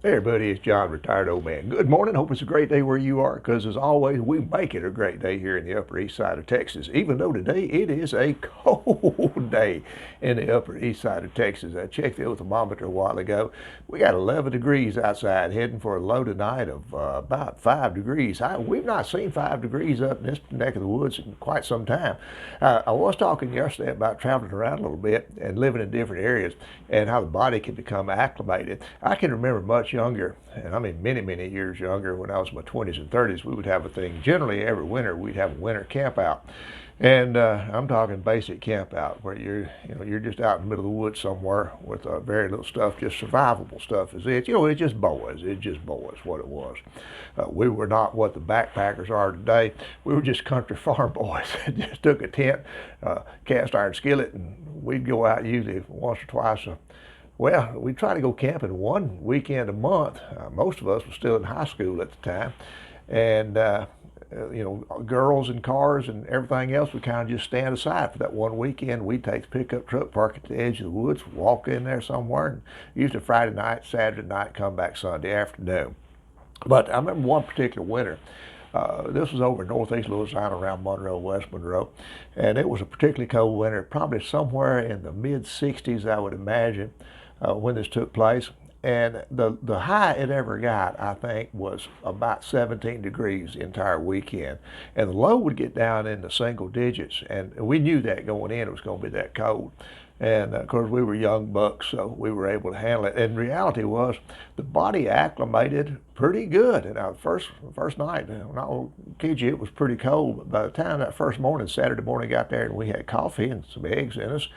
Hey everybody, it's John, retired old man. Good morning. Hope it's a great day where you are, because as always, we make it a great day here in the Upper East Side of Texas. Even though today it is a cold day in the Upper East Side of Texas. I checked the thermometer a while ago. We got 11 degrees outside, heading for a low tonight of about 5 degrees. We've not seen 5 degrees up in this neck of the woods in quite some time. I was talking yesterday about traveling around a little bit and living in different areas and how the body can become acclimated. I can remember much younger, and I mean many years younger, when I was in my 20s and 30s, we would have a thing. Generally, every winter, we'd have a winter camp out. And I'm talking basic camp out, where you're just out in the middle of the woods somewhere with very little stuff, just survivable stuff is it. It's just boys. It's just boys, what it was. We were not what the backpackers are today. We were just country farm boys. Just took a tent, cast iron skillet, and we'd go out usually once or twice well, we try to go camping one weekend a month. Most of us were still in high school at the time. And, girls and cars and everything else, we kind of just stand aside for that one weekend. We'd take the pickup truck, park at the edge of the woods, walk in there somewhere, and usually Friday night, Saturday night, come back Sunday afternoon. But I remember one particular winter. This was over in northeast Louisiana around Monroe, West Monroe, and it was a particularly cold winter, probably somewhere in the mid-60s, I would imagine, when this took place. And the high it ever got, I think, was about 17 degrees the entire weekend. And the low would get down into single digits, and we knew that going in it was going to be that cold. And of course, we were young bucks, so we were able to handle it. And reality was, the body acclimated pretty good. And the first night, I'll kid you, it was pretty cold. But by the time that first morning, Saturday morning, got there and we had coffee and some eggs in us,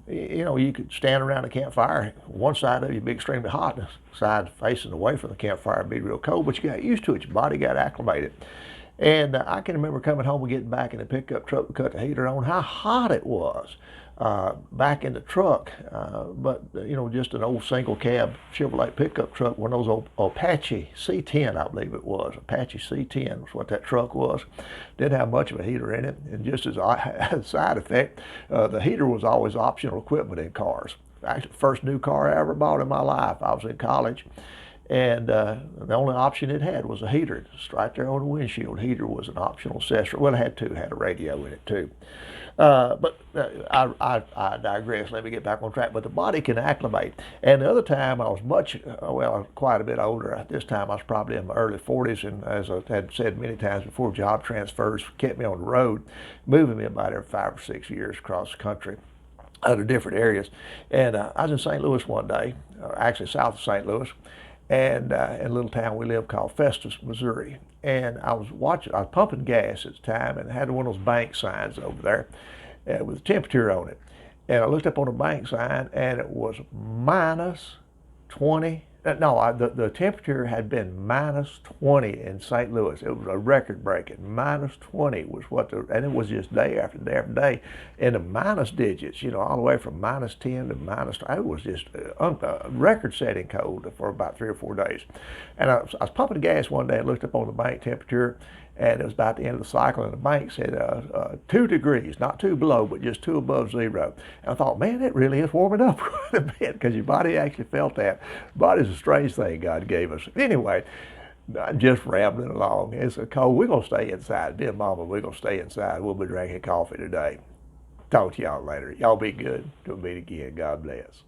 you could stand around the campfire. One side of you be extremely hot, and the side facing away from the campfire would be real cold. But you got used to it. Your body got acclimated. And I can remember coming home and getting back in the pickup truck to cut the heater on, how hot it was back in the truck. But just an old single cab Chevrolet pickup truck, one of those old Apache C10, I believe it was. Apache C10 was what that truck was. Didn't have much of a heater in it. And just as a side effect, the heater was always optional equipment in cars. Actually, the first new car I ever bought in my life, I was in college. And the only option it had was a heater. Just right there on the windshield. Heater was an optional accessory. Well, it had a radio in it too. But I digress. Let me get back on track. But the body can acclimate. And the other time I was quite a bit older. At this time I was probably in my early 40s. And as I had said many times before, job transfers kept me on the road, moving me about every 5 or 6 years across the country, out of different areas. And I was in St. Louis one day, actually south of St. Louis, and in a little town we lived called Festus, Missouri. And I was pumping gas at the time, and had one of those bank signs over there with a temperature on it. And I looked up on the bank sign, and it was minus 20. No, the temperature had been minus 20 in St. Louis. It was a record breaking. Minus 20 was and it was just day after day after day. And the minus digits, all the way from minus 10 to minus, it was just record setting cold for about 3 or 4 days. And I was pumping gas one day and looked up on the bank temperature, and it was about the end of the cycle, and the bank said 2 degrees, not 2 below, but just 2 above zero. And I thought, man, it really is warming up quite a bit, because your body actually felt that. Body's a strange thing God gave us. Anyway, I'm just rambling along. It's cold. We're going to stay inside. Me and Mama, we're going to stay inside. We'll be drinking coffee today. Talk to y'all later. Y'all be good. Till we meet again. God bless.